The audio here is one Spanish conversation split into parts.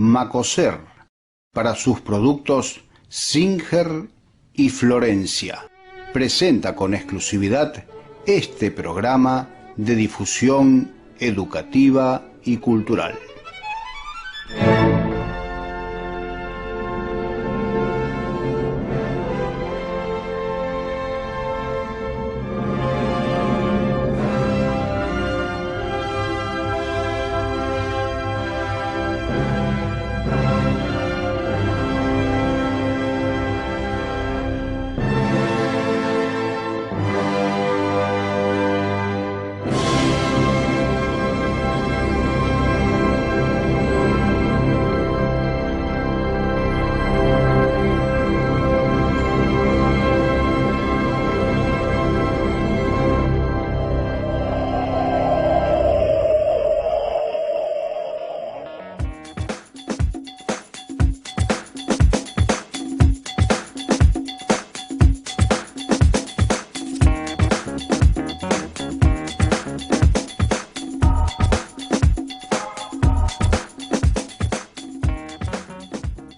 Macoser, para sus productos Singer y Florencia. Presenta con exclusividad este programa de difusión educativa y cultural.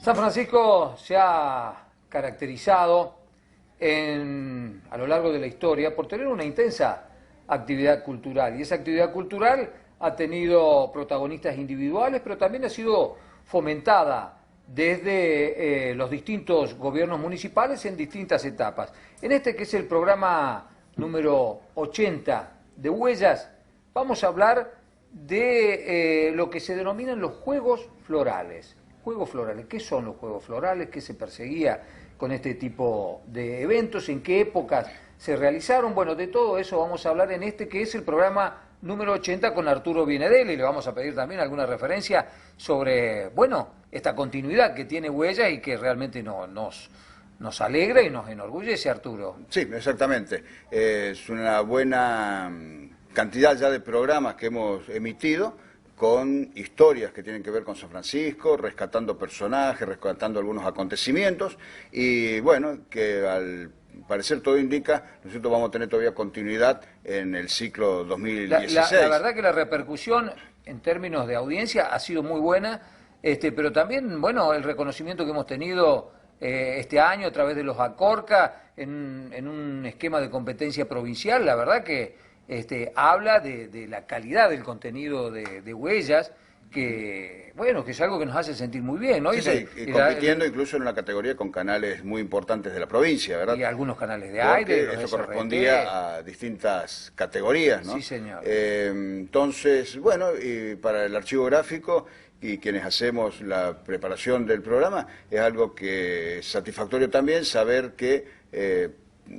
San Francisco se ha caracterizado a lo largo de la historia por tener una intensa actividad cultural, y esa actividad cultural ha tenido protagonistas individuales, pero también ha sido fomentada desde los distintos gobiernos municipales en distintas etapas. En este, que es el programa número 80 de Huellas, vamos a hablar de lo que se denominan los juegos florales. Juegos florales, ¿qué son los juegos florales? ¿Qué se perseguía con este tipo de eventos? ¿En qué épocas se realizaron? Bueno, de todo eso vamos a hablar en este, que es el programa número 80 con Arturo Bienedel, y le vamos a pedir también alguna referencia sobre, bueno, esta continuidad que tiene Huellas y que realmente nos alegra y nos enorgullece, Arturo. Sí, exactamente. Es una buena cantidad ya de programas que hemos emitido, con historias que tienen que ver con San Francisco, rescatando personajes, rescatando algunos acontecimientos, y bueno, que al parecer todo indica, nosotros vamos a tener todavía continuidad en el ciclo 2016. La verdad que la repercusión en términos de audiencia ha sido muy buena, pero también, bueno, el reconocimiento que hemos tenido este año a través de los Acorca en un esquema de competencia provincial, la verdad que habla de la calidad del contenido de Huellas, que bueno, que es algo que nos hace sentir muy bien, ¿no? Sí, y compitiendo incluso en una categoría con canales muy importantes de la provincia, ¿verdad? Y algunos canales de aire. Porque eso correspondía a distintas categorías, ¿no? Sí, señor. Entonces, bueno, y para el archivo gráfico y quienes hacemos la preparación del programa, es algo que es satisfactorio también saber que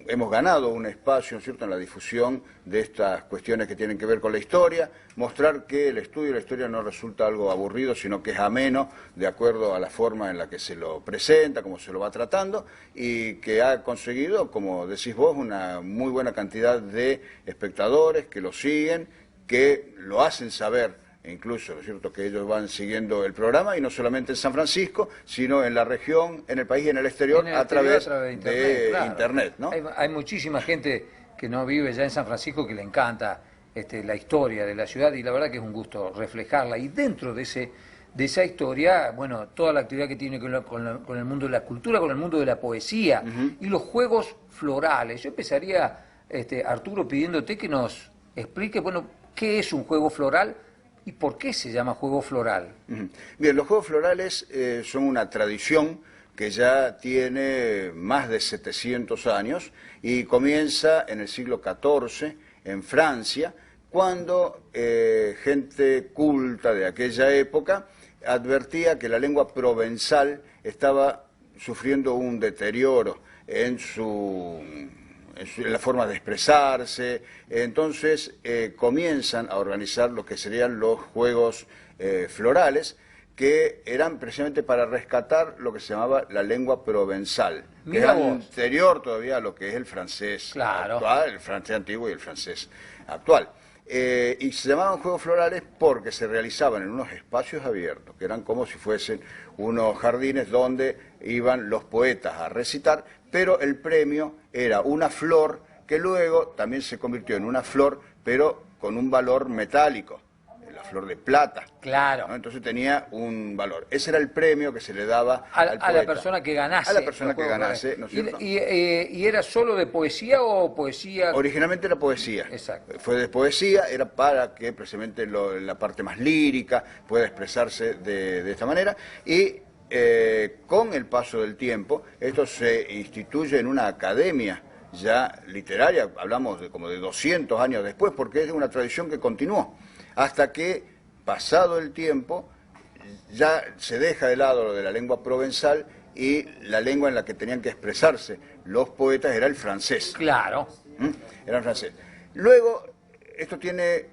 hemos ganado un espacio, ¿no es cierto?, en la difusión de estas cuestiones que tienen que ver con la historia, mostrar que el estudio de la historia no resulta algo aburrido, sino que es ameno, de acuerdo a la forma en la que se lo presenta, cómo se lo va tratando, y que ha conseguido, como decís vos, una muy buena cantidad de espectadores que lo siguen, que lo hacen saber. Incluso, ¿no es cierto?, que ellos van siguiendo el programa, y no solamente en San Francisco, sino en la región, en el país y en el exterior, a través de Internet, ¿no? Hay muchísima gente que no vive ya en San Francisco que le encanta la historia de la ciudad, y la verdad que es un gusto reflejarla. Y dentro de esa historia, bueno, toda la actividad que tiene con el mundo de la cultura, con el mundo de la poesía, y los juegos florales. Yo empezaría, Arturo, pidiéndote que nos explique, bueno, qué es un juego floral y por qué se llama juego floral. Bien, los juegos florales son una tradición que ya tiene más de 700 años y comienza en el siglo XIV en Francia, cuando gente culta de aquella época advertía que la lengua provenzal estaba sufriendo un deterioro en la forma de expresarse. Entonces comienzan a organizar lo que serían los juegos florales, que eran precisamente para rescatar lo que se llamaba la lengua provenzal, que es anterior todavía a lo que es el francés actual, el francés antiguo y el francés actual. Y se llamaban juegos florales porque se realizaban en unos espacios abiertos, que eran como si fuesen unos jardines donde iban los poetas a recitar, pero el premio era una flor que luego también se convirtió en una flor, pero con un valor metálico. la flor de plata. Claro. ¿No? Entonces tenía un valor. Ese era el premio que se le daba al A la poeta. persona que ganase. A la persona que ganase, ¿no es cierto? ¿Y era solo de poesía o poesía? Originalmente era poesía. Exacto. Fue de poesía, era para que precisamente la parte más lírica pueda expresarse de esta manera. Y con el paso del tiempo, esto se instituye en una academia ya literaria, hablamos de como de 200 años después, porque es una tradición que continuó, hasta que, pasado el tiempo, ya se deja de lado lo de la lengua provenzal y la lengua en la que tenían que expresarse los poetas era el francés. Claro. Era el francés. Luego, esto tiene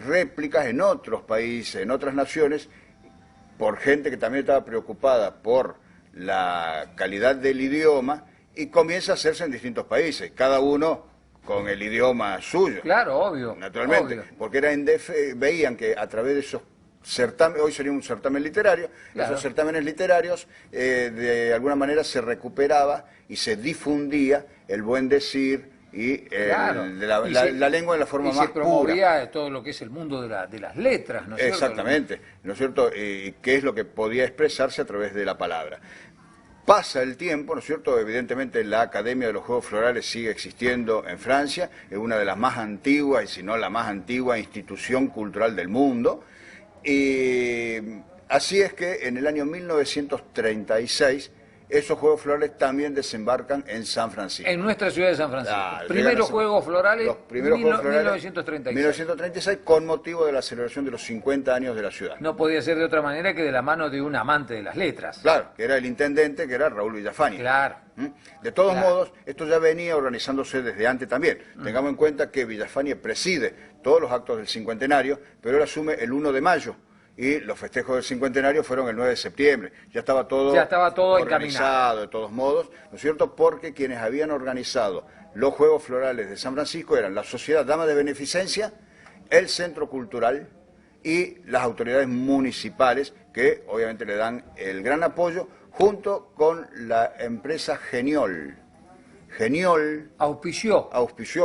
réplicas en otros países, en otras naciones, por gente que también estaba preocupada por la calidad del idioma, y comienza a hacerse en distintos países, cada uno con el idioma suyo. Claro, obvio. Naturalmente, obvio. porque veían que a través de esos certámenes, hoy sería un certamen literario, Claro. esos certámenes literarios de alguna manera se recuperaba y se difundía el buen decir y Claro. la lengua en la forma y más se promovía pura. todo lo que es el mundo de las letras, ¿no es cierto? Exactamente, ¿no es cierto? ¿Qué es lo que podía expresarse a través de la palabra? Pasa el tiempo, ¿no es cierto? Evidentemente la Academia de los Juegos Florales sigue existiendo en Francia, es una de las más antiguas, y si no la más antigua institución cultural del mundo. Y así es que en el año 1936 esos Juegos Florales también desembarcan en San Francisco. En nuestra ciudad de San Francisco. Claro, Primeros Juegos Florales, los primeros Juegos Florales, 1936. 1936, con motivo de la celebración de los 50 años de la ciudad. No podía ser de otra manera que de la mano de un amante de las letras. Claro, que era el intendente, que era Raúl Villafañe. Claro. De todos Claro. modos, esto ya venía organizándose desde antes también. Tengamos en cuenta que Villafañe preside todos los actos del cincuentenario, pero él asume el 1 de mayo. Y los festejos del cincuentenario fueron el 9 de septiembre. Ya estaba todo organizado, de todos modos, ¿no es cierto? Porque quienes habían organizado los Juegos Florales de San Francisco eran la Sociedad Dama de Beneficencia, el Centro Cultural y las autoridades municipales, que obviamente le dan el gran apoyo, junto con la empresa Geniol. Geniol Auspició.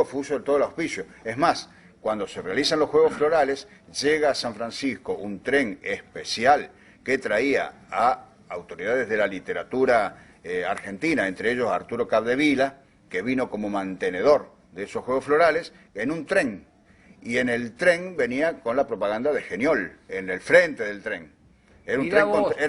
fue uso de todo el auspicio. Es más, cuando se realizan los Juegos Florales, llega a San Francisco un tren especial que traía a autoridades de la literatura argentina, entre ellos Arturo Capdevila, que vino como mantenedor de esos Juegos Florales, en un tren. Y en el tren venía con la propaganda de Geniol, en el frente del tren. Era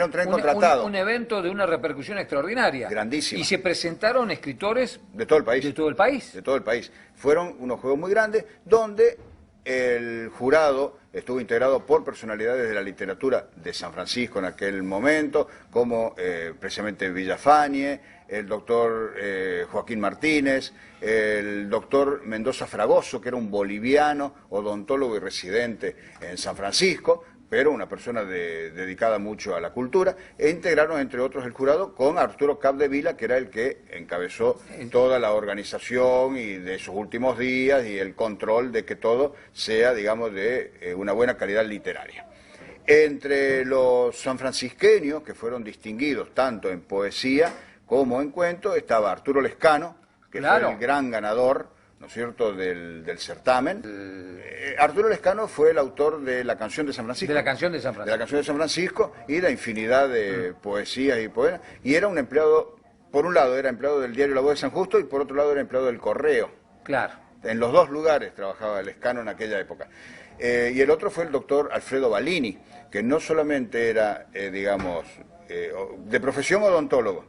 un tren contratado. Un evento de una repercusión extraordinaria. Grandísima. Y se presentaron escritores De todo el país. de todo el país. De todo el país. Fueron unos juegos muy grandes donde el jurado estuvo integrado por personalidades de la literatura de San Francisco en aquel momento, como precisamente Villafañe, el doctor Joaquín Martínez, el doctor Mendoza Fragoso, que era un boliviano, odontólogo y residente en San Francisco, pero una persona dedicada mucho a la cultura, e integraron, entre otros, el jurado con Arturo Capdevila, que era el que encabezó toda la organización y de esos últimos días y el control de que todo sea, digamos, de una buena calidad literaria. Entre los sanfrancisqueños, que fueron distinguidos tanto en poesía como en cuento, estaba Arturo Lescano, que Claro. fue el gran ganador, ¿no es cierto?, del certamen. Arturo Lescano fue el autor de La Canción de San Francisco. De la canción de San De Francisco. La Canción de San Francisco y de infinidad de poesías y poemas. Y era un empleado, por un lado era empleado del diario La Voz de San Justo y por otro lado era empleado del Correo. Claro. En los dos lugares trabajaba Lescano en aquella época. Y el otro fue el doctor Alfredo Balini, que no solamente era, digamos, de profesión odontólogo,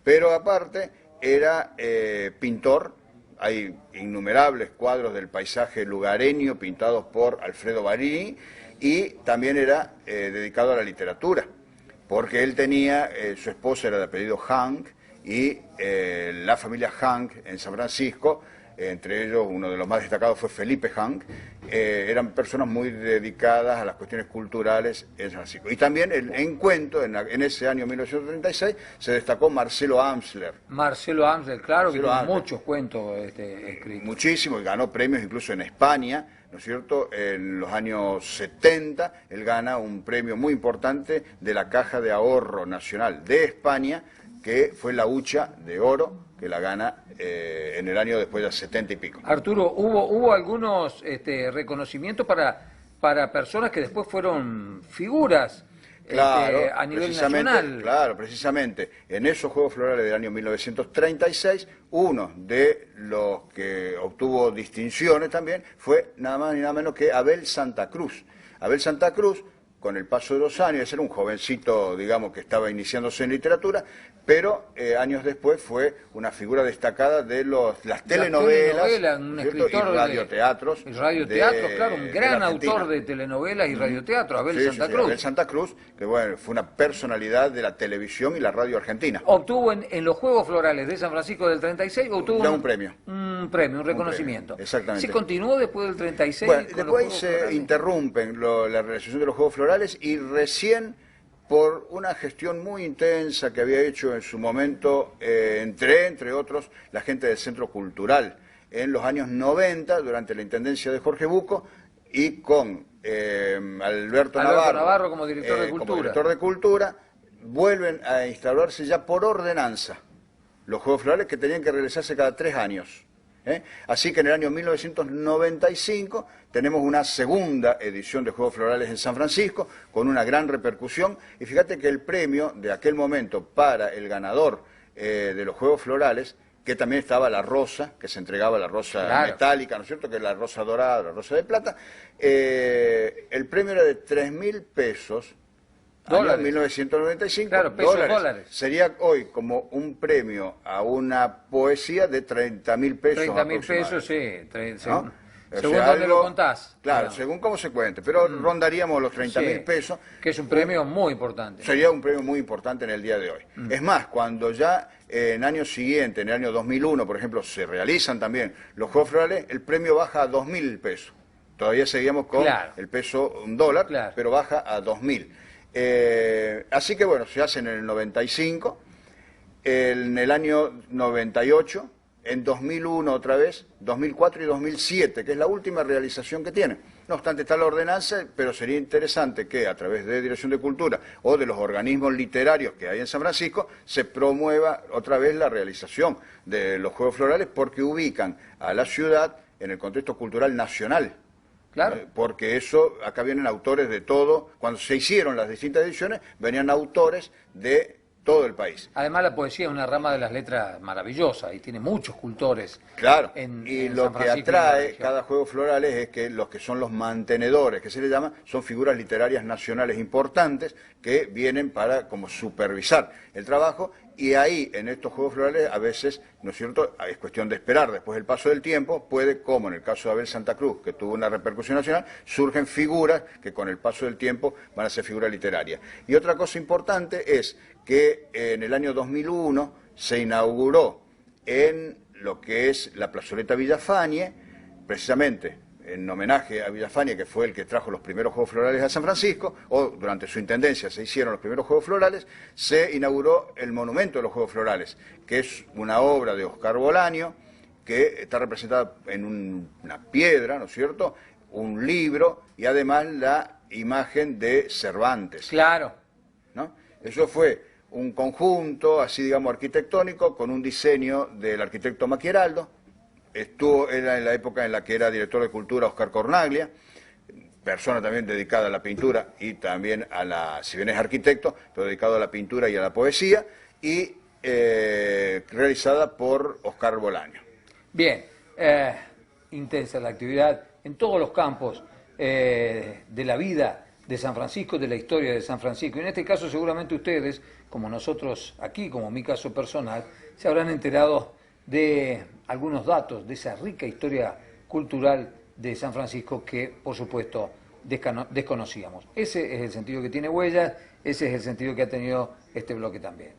pero aparte era pintor. Hay innumerables cuadros del paisaje lugareño pintados por Alfredo Balini, y también era dedicado a la literatura, porque él tenía, su esposa era de apellido Hank, y la familia Hank en San Francisco, entre ellos uno de los más destacados fue Felipe Hank, eran personas muy dedicadas a las cuestiones culturales en San Francisco. Y también en cuento, en ese año 1936, se destacó Marcelo Amsler. Marcelo Amsler, claro, Marcelo que tiene Amsler. muchos cuentos escritos. Muchísimo, y ganó premios incluso en España, ¿no es cierto? En los años 70, él gana un premio muy importante de la Caja de Ahorro Nacional de España, que fue la Hucha de Oro, que la gana en el año después de 70 y pico. Arturo, ¿hubo algunos reconocimientos para para personas que después fueron figuras Claro, a nivel precisamente, nacional. claro, precisamente en esos Juegos Florales del año 1936, uno de los que obtuvo distinciones también fue nada más ni nada menos que Abel Santa Cruz. Abel Santa Cruz, con el paso de los años, era un jovencito, digamos, que estaba iniciándose en literatura, pero años después fue una figura destacada de las telenovelas, un ¿cierto? escritor Y radioteatros. y radioteatros, claro, un de gran la Argentina. autor de telenovelas y radioteatro, Abel Sí, Santa sí, Cruz. Abel Santa Cruz, que bueno, fue una personalidad de la televisión y la radio argentina. Obtuvo en los Juegos Florales de San Francisco del 36, obtuvo Ya un premio. Un premio, un reconocimiento. Exactamente. ¿Se continuó después del 36? Bueno, con los después Juegos se Florales? interrumpen la realización de los Juegos Florales y recién por una gestión muy intensa que había hecho en su momento, entre otros, la gente del Centro Cultural en los años 90, durante la intendencia de Jorge Buco, y con Alberto Navarro como director de como Cultura. director de Cultura, vuelven a instaurarse ya por ordenanza los Juegos Florales, que tenían que realizarse cada 3 años. Así que en el año 1995 tenemos una segunda edición de Juegos Florales en San Francisco, con una gran repercusión, y fíjate que el premio de aquel momento para el ganador de los Juegos Florales, que también estaba la rosa, que se entregaba la rosa Claro. metálica, ¿no es cierto?, que es la rosa dorada, la rosa de plata, el premio era de 3.000 pesos, año Dólares. 1995, Claro, pesos dólares. Sería hoy como un premio a una poesía de 30.000 pesos. 30.000 pesos, sí. ¿no? O Según sea, dónde algo- lo contás. Claro, según cómo se cuente, pero rondaríamos los 30.000 Sí, pesos. que es un premio muy importante. Sería un premio muy importante en el día de hoy. Es más, cuando ya en años siguientes, en el año 2001, por ejemplo, se realizan también los Juegos Florales, el premio baja a 2.000 pesos. Todavía seguíamos con Claro. el peso $1, Claro. pero baja a 2.000. Así que bueno, se hace en el 95, en el año 98, en 2001 otra vez, 2004 y 2007, que es la última realización que tiene. No obstante, está la ordenanza, pero sería interesante que a través de Dirección de Cultura o de los organismos literarios que hay en San Francisco se promueva otra vez la realización de los Juegos Florales, porque ubican a la ciudad en el contexto cultural nacional. Claro. Porque eso, acá vienen autores de todo, cuando se hicieron las distintas ediciones, venían autores de todo el país. Además, la poesía es una rama de las letras maravillosa y tiene muchos cultores. Claro, en lo San que Francisco y en la atrae región. cada Juegos Florales es que los que son los mantenedores, que se les llama, son figuras literarias nacionales importantes que vienen para como supervisar el trabajo, y ahí en estos Juegos Florales a veces, ¿no es cierto?, es cuestión de esperar después del paso del tiempo, puede, como en el caso de Abel Santa Cruz, que tuvo una repercusión nacional, surgen figuras que con el paso del tiempo van a ser figuras literarias. Y otra cosa importante es que en el año 2001 se inauguró en lo que es la plazoleta Villafañe, precisamente en homenaje a Villafañe, que fue el que trajo los primeros Juegos Florales a San Francisco, o durante su intendencia se hicieron los primeros Juegos Florales, se inauguró el Monumento de los Juegos Florales, que es una obra de Oscar Bolaño, que está representada en una piedra, ¿no es cierto?, un libro, y además la imagen de Cervantes. Claro. ¿No? Eso fue un conjunto, así digamos, arquitectónico, con un diseño del arquitecto Maquieraldo. Era en la época en la que era director de Cultura Oscar Cornaglia, persona también dedicada a la pintura y también si bien es arquitecto, pero dedicado a la pintura y a la poesía, y realizada por Oscar Bolaño. Bien, intensa la actividad en todos los campos de la vida de San Francisco, de la historia de San Francisco. Y en este caso seguramente ustedes, como nosotros aquí, como mi caso personal, se habrán enterado de algunos datos de esa rica historia cultural de San Francisco que, por supuesto, desconocíamos. Ese es el sentido que tiene Huellas, ese es el sentido que ha tenido este bloque también.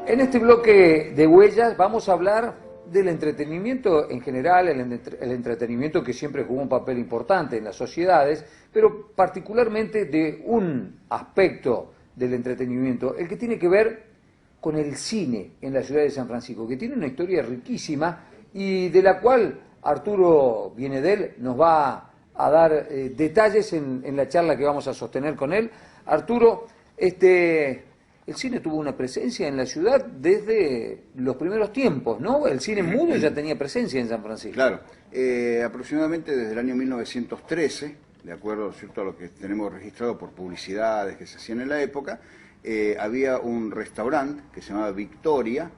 En este bloque de huellas vamos a hablar del entretenimiento en general, el entretenimiento que siempre jugó un papel importante en las sociedades, pero particularmente de un aspecto del entretenimiento, el que tiene que ver con el cine en la ciudad de San Francisco, que tiene una historia riquísima y de la cual Arturo Bienedel nos va a dar detalles en la charla que vamos a sostener con él. Arturo, el cine tuvo una presencia en la ciudad desde los primeros tiempos, ¿no? El cine mudo ya tenía presencia en San Francisco. Claro, aproximadamente desde el año 1913, de acuerdo, ¿cierto?, a lo que tenemos registrado por publicidades que se hacían en la época, había un restaurante que se llamaba Victoria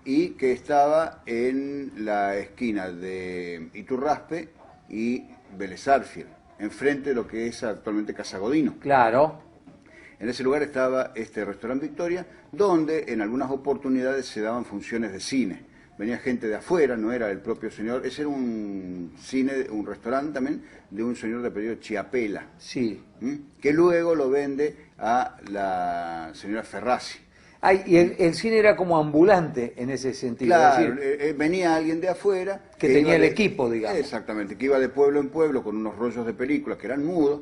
y que estaba en la esquina de Iturraspe y Vélez Sarsfield, enfrente de lo que es actualmente Casa Godino. Claro. En ese lugar estaba este restaurante Victoria, donde en algunas oportunidades se daban funciones de cine. Venía gente de afuera, no era el propio señor, ese era un cine, un restaurante también de un señor de apellido Chiapela, Sí. que luego lo vende a la señora Ferrazzi. Ay, y el cine era como ambulante en ese sentido. Claro, es decir, venía alguien de afuera. que tenía iba el equipo, digamos. Exactamente, que iba de pueblo en pueblo con unos rollos de películas que eran mudos,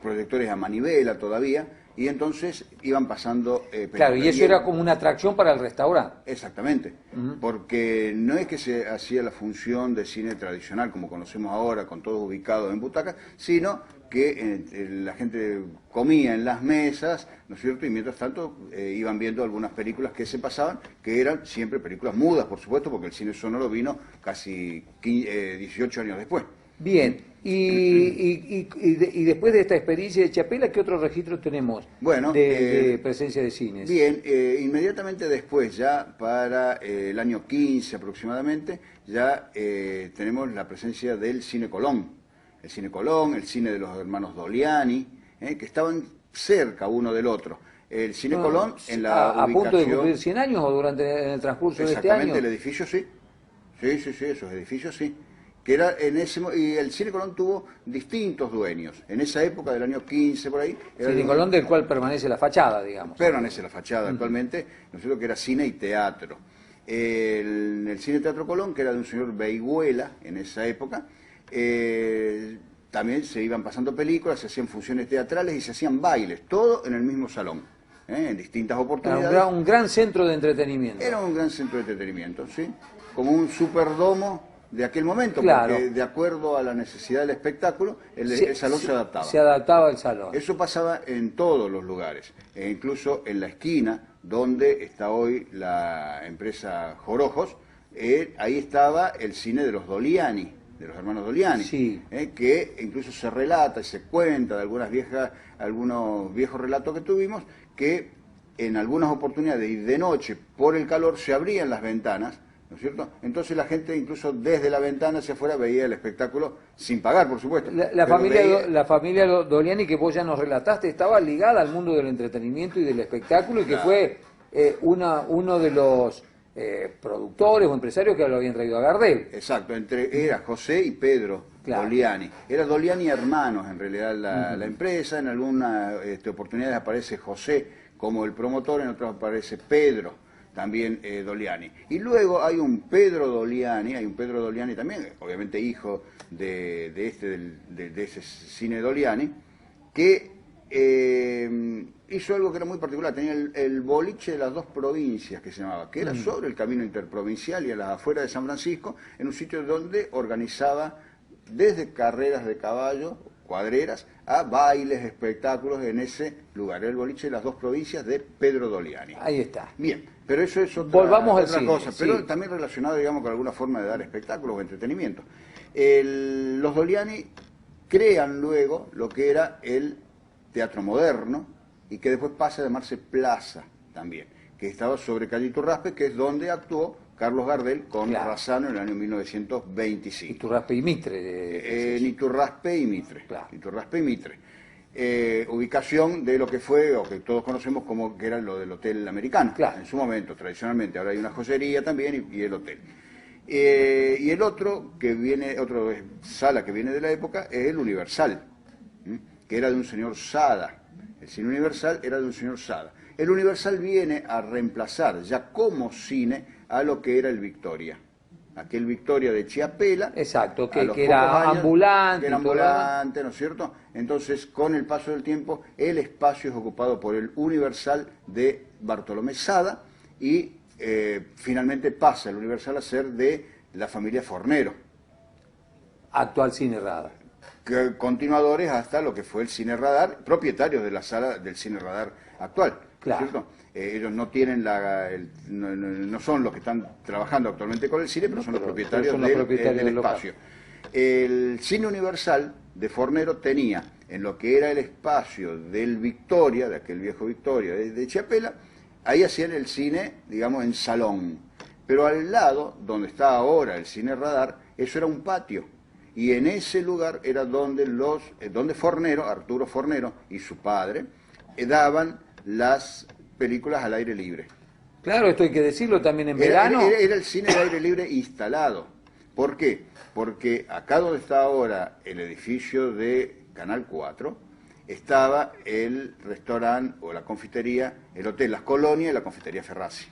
proyectores a manivela todavía, y entonces iban pasando películas. Claro, y eso era como una atracción para el restaurante. Exactamente, porque no es que se hacía la función de cine tradicional como conocemos ahora, con todos ubicados en butacas, sino que la gente comía en las mesas, ¿no es cierto?, y mientras tanto iban viendo algunas películas que se pasaban, que eran siempre películas mudas, por supuesto, porque el cine sonoro vino casi 18 años después. Bien, y después de esta experiencia de Chiapela, ¿qué otros registros tenemos de presencia de cines? Bien, inmediatamente después, ya para el año 15 aproximadamente, ya tenemos la presencia del Cine Colón. El Cine Colón, el cine de los hermanos Doliani, que estaban cerca uno del otro. El Cine Colón en la a ubicación... punto de cumplir 100 años o en el transcurso de este año. Exactamente, el edificio sí. Sí, esos edificios sí. Que era y el Cine Colón tuvo distintos dueños. En esa época del año 15 por ahí... Cine Colón del cual permanece la fachada, digamos. Permanece la fachada actualmente, ¿no es cierto?, que era cine y teatro. El Cine Teatro Colón, que era de un señor Beiguela en esa época, también se iban pasando películas, se hacían funciones teatrales y se hacían bailes, todo en el mismo salón, en distintas oportunidades. Era un gran centro de entretenimiento. Era un gran centro de entretenimiento, ¿sí? Como un superdomo de aquel momento, claro, porque de acuerdo a la necesidad del espectáculo, el salón se adaptaba. Se adaptaba al salón. Eso pasaba en todos los lugares, e incluso en la esquina donde está hoy la empresa Jorojos, ahí estaba el cine de los Doliani, de los hermanos Doliani, sí, que incluso se relata y se cuenta de algunos viejos relatos que tuvimos, que en algunas oportunidades y de noche, por el calor, se abrían las ventanas, ¿no es cierto? Entonces la gente incluso desde la ventana hacia afuera veía el espectáculo sin pagar, por supuesto. La familia Doliani que vos ya nos relataste estaba ligada al mundo del entretenimiento y del espectáculo y que fue uno de los productores o empresarios que lo habían traído a Gardel. Exacto, era José y Pedro Doliani. Era Doliani hermanos en realidad la empresa, en algunas oportunidades aparece José como el promotor, en otras aparece Pedro también Doliani. Y luego hay un Pedro Doliani también, obviamente hijo de ese cine Doliani, que hizo algo que era muy particular. Tenía el boliche de las dos provincias, que se llamaba, que era sobre el camino interprovincial y a las afueras de San Francisco, en un sitio donde organizaba desde carreras de caballo, cuadreras, a bailes, espectáculos en ese lugar. Era el boliche de las dos provincias de Pedro Doliani. Ahí está. Bien, pero eso es Volvamos al otra cine, cosa, pero sí, también relacionado, digamos, con alguna forma de dar espectáculos o entretenimiento. Los Doliani crean luego lo que era el teatro moderno y que después pasa a llamarse Plaza también, que estaba sobre calle Iturraspe, que es donde actuó Carlos Gardel con Razzano en el año 1925. Iturraspe y Mitre. Iturraspe y Mitre. Claro. Iturraspe y Mitre. Ubicación de lo que fue, o que todos conocemos como que era lo del Hotel Americano, en su momento, tradicionalmente. Ahora hay una joyería también y el hotel. Y el otro, sala que viene de la época, es el Universal, que era de un señor Sada. El cine Universal era de un señor Sada. El Universal viene a reemplazar ya como cine a lo que era el Victoria. Aquel Victoria de Chiapela. Exacto, a los que era pocos años, ambulante. que era ambulante, ¿no es cierto? Entonces, con el paso del tiempo, el espacio es ocupado por el Universal de Bartolomé Sada y finalmente pasa el Universal a ser de la familia Fornero. Actual Cine Radar. Continuadores hasta lo que fue el Cine Radar, propietarios de la sala del Cine Radar actual, Claro. ¿cierto? Ellos no tienen no son los que están trabajando actualmente con el cine, pero son los propietarios, son los propietarios del del local. espacio. El Cine Universal de Fornero tenía en lo que era el espacio del Victoria, de aquel viejo Victoria de Chiapela, ahí hacían el cine, digamos, en salón. Pero al lado, donde está ahora el Cine Radar, eso era un patio. Y en ese lugar era donde Fornero, Arturo Fornero y su padre, daban las películas al aire libre. Claro, esto hay que decirlo también en verano. Era el cine de aire libre instalado. ¿Por qué? Porque acá donde está ahora el edificio de Canal 4, estaba el restaurante o la confitería, el hotel Las Colonias y la confitería Ferrazzi.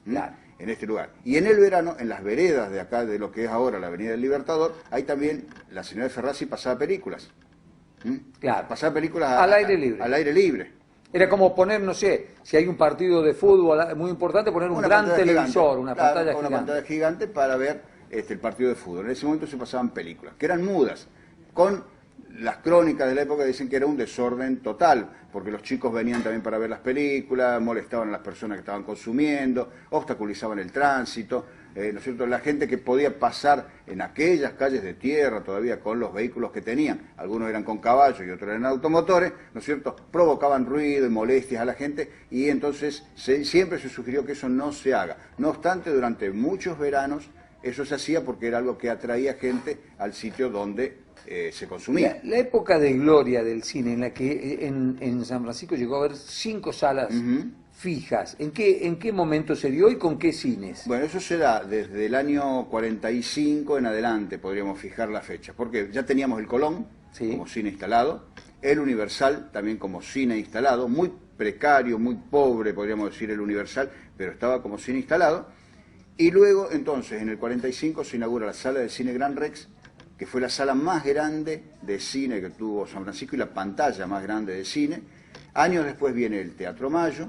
Claro. En este lugar. Y en el verano, en las veredas de acá, de lo que es ahora la Avenida del Libertador, ahí también la señora Ferrazzi pasaba películas. Claro. Pasaba películas Al aire libre. Al aire libre. Era como poner, no sé, si hay un partido de fútbol muy importante, poner un gran pantalla televisor, gigante, una claro, pantalla una gigante. pantalla gigante para ver el partido de fútbol. En ese momento se pasaban películas, que eran mudas, con las crónicas de la época dicen que era un desorden total, porque los chicos venían también para ver las películas, molestaban a las personas que estaban consumiendo, obstaculizaban el tránsito, ¿no es cierto? La gente que podía pasar en aquellas calles de tierra todavía con los vehículos que tenían, algunos eran con caballos y otros eran automotores, ¿no es cierto? Provocaban ruido y molestias a la gente y entonces siempre se sugirió que eso no se haga. No obstante, durante muchos veranos eso se hacía porque era algo que atraía gente al sitio donde se consumía. La época de gloria del cine, en la que en San Francisco llegó a haber 5 salas fijas, ¿en qué momento se dio y con qué cines? Bueno, eso se da desde el año 45 en adelante, podríamos fijar la fecha, porque ya teníamos el Colón como cine instalado, el Universal también como cine instalado, muy precario, muy pobre, podríamos decir el Universal, pero estaba como cine instalado, y luego entonces en el 45 se inaugura la sala del cine Gran Rex, que fue la sala más grande de cine que tuvo San Francisco y la pantalla más grande de cine. Años después viene el Teatro Mayo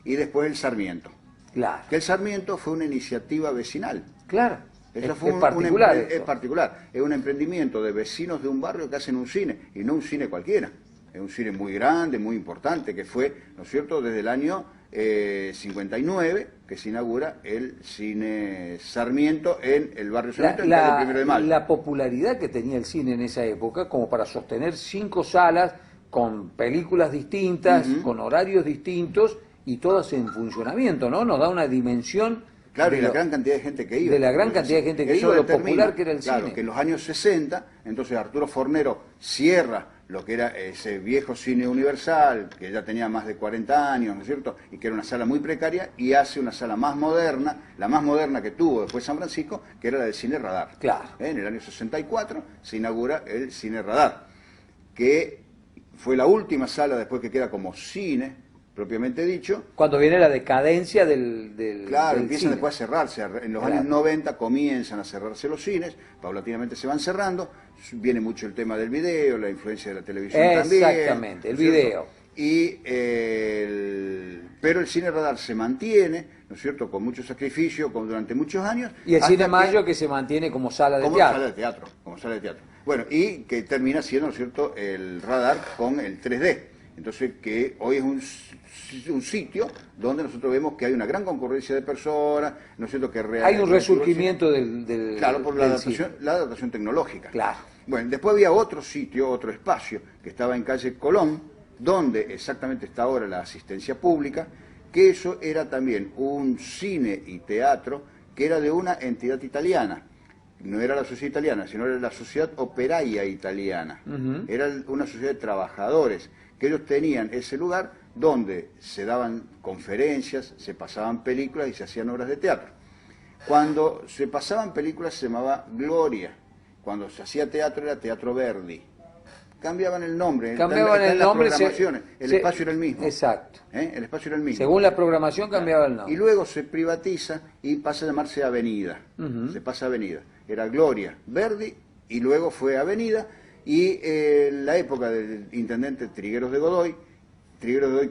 y después el Sarmiento. Claro. Que el Sarmiento fue una iniciativa vecinal. Claro. Eso Es fue particular. Es particular. Es un emprendimiento de vecinos de un barrio que hacen un cine, y no un cine cualquiera. Es un cine muy grande, muy importante, que fue, ¿no es cierto?, desde el año 59, que se inaugura el cine Sarmiento en el barrio Sarmiento, en calle 1 de Mayo. La popularidad que tenía el cine en esa época, como para sostener 5 salas con películas distintas, con horarios distintos y todas en funcionamiento, ¿no? Nos da una dimensión. Claro, y la gran cantidad de gente que iba. De la gran cantidad de gente que eso iba, lo determina, popular que era el claro, cine. que en los años 60, entonces Arturo Fornero cierra lo que era ese viejo cine Universal, que ya tenía más de 40 años, ¿no es cierto?, y que era una sala muy precaria, y hace una sala más moderna, la más moderna que tuvo después San Francisco, que era la del Cine Radar. Claro. En el año 64 se inaugura el Cine Radar, que fue la última sala después que queda como cine, propiamente dicho. Cuando viene la decadencia del Claro, del empiezan cine. después a cerrarse. En los Claro. años 90 comienzan a cerrarse los cines, paulatinamente se van cerrando, viene mucho el tema del video, la influencia de la televisión también. Exactamente, el ¿cierto? video. Y pero el Cine Radar se mantiene, ¿no es cierto?, con mucho sacrificio, durante muchos años. Y el hasta Cine Mayo que se mantiene como sala de como teatro. sala de teatro, como sala de teatro. Bueno, y que termina siendo, ¿no es cierto?, el Radar con el 3D. Entonces, que hoy es un sitio donde nosotros vemos que hay una gran concurrencia de personas, ¿no es cierto?, que Hay un resurgimiento del claro, por del cine. la adaptación tecnológica. Claro. Bueno, después había otro sitio, otro espacio, que estaba en calle Colón, donde exactamente está ahora la asistencia pública, que eso era también un cine y teatro que era de una entidad italiana. No era la sociedad italiana, sino era la sociedad operaia italiana. Era una sociedad de trabajadores, que ellos tenían ese lugar donde se daban conferencias, se pasaban películas y se hacían obras de teatro. Cuando se pasaban películas se llamaba Gloria, cuando se hacía teatro era Teatro Verdi. cambiaban el nombre. Cambiaban el nombre. Las programaciones. El espacio era el mismo. Exacto. El espacio era el mismo. Según la programación cambiaba el nombre. Y luego se privatiza y pasa a llamarse Avenida. Se pasa a Avenida. Era Gloria Verdi y luego fue Avenida. Y en la época del intendente Trigueros de Godoy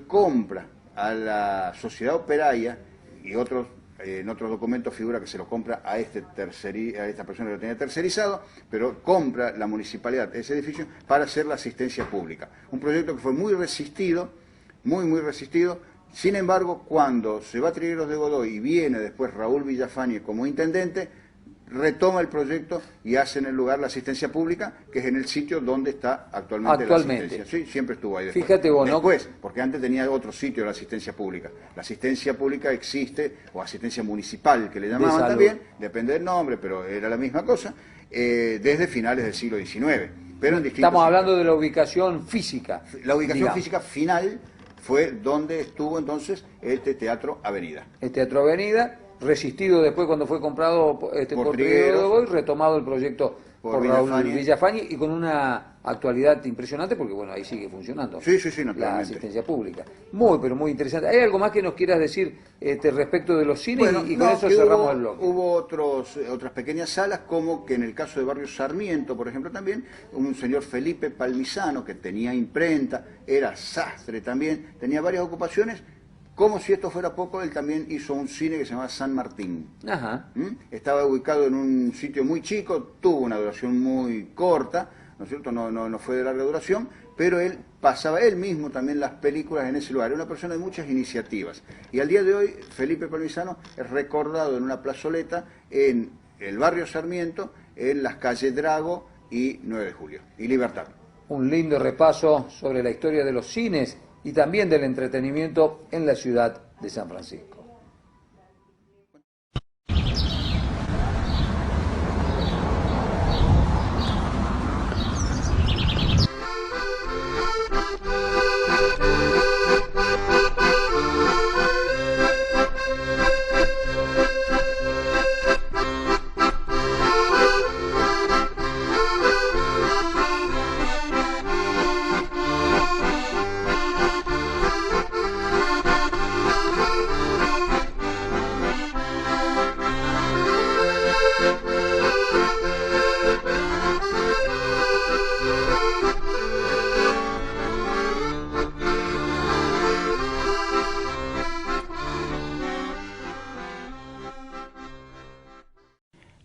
compra a la Sociedad Operaria y otros, en otros documentos figura que se lo compra a esta persona que lo tenía tercerizado, pero compra la municipalidad ese edificio para hacer la asistencia pública. Un proyecto que fue muy resistido, muy resistido. Sin embargo, cuando se va Trigueros de Godoy y viene después Raúl Villafañe como intendente, retoma el proyecto y hace en el lugar la asistencia pública, que es en el sitio donde está actualmente. La asistencia. Sí, siempre estuvo ahí después. Fíjate vos, ¿no? Después, porque antes tenía otro sitio la asistencia pública. La asistencia pública existe, o asistencia municipal, que le llamaban también, depende del nombre, pero era la misma cosa, desde finales del siglo XIX. Pero en Estamos hablando de la ubicación física. La ubicación física final fue donde estuvo entonces este Teatro Avenida. El Teatro Avenida, resistido después cuando fue comprado por Trigueros de Godoy, retomado el proyecto por Raúl Villafañe y con una actualidad impresionante porque bueno, ahí sigue funcionando la asistencia pública. Pero muy interesante. ¿Hay algo más que nos quieras decir respecto de los cines? Bueno, y con eso cerramos el bloque. Hubo otras pequeñas salas, como que en el caso de Barrio Sarmiento, por ejemplo, también, un señor Felipe Palmisano, que tenía imprenta, era sastre también, tenía varias ocupaciones. Como si esto fuera poco, él también hizo un cine que se llamaba San Martín. Estaba ubicado en un sitio muy chico, tuvo una duración muy corta, ¿no es cierto? No fue de larga duración, pero él pasaba él mismo también las películas en ese lugar. Era una persona de muchas iniciativas. Y al día de hoy, Felipe Palmisano es recordado en una plazoleta en el barrio Sarmiento, en las calles Drago y 9 de Julio, y Libertad. Un lindo repaso sobre la historia de los cines y también del entretenimiento en la ciudad de San Francisco.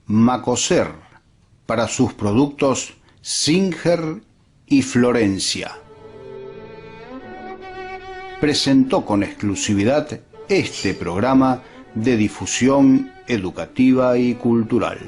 Macoser, para sus productos Singer y Florencia. Presentó con exclusividad este programa de difusión educativa y cultural.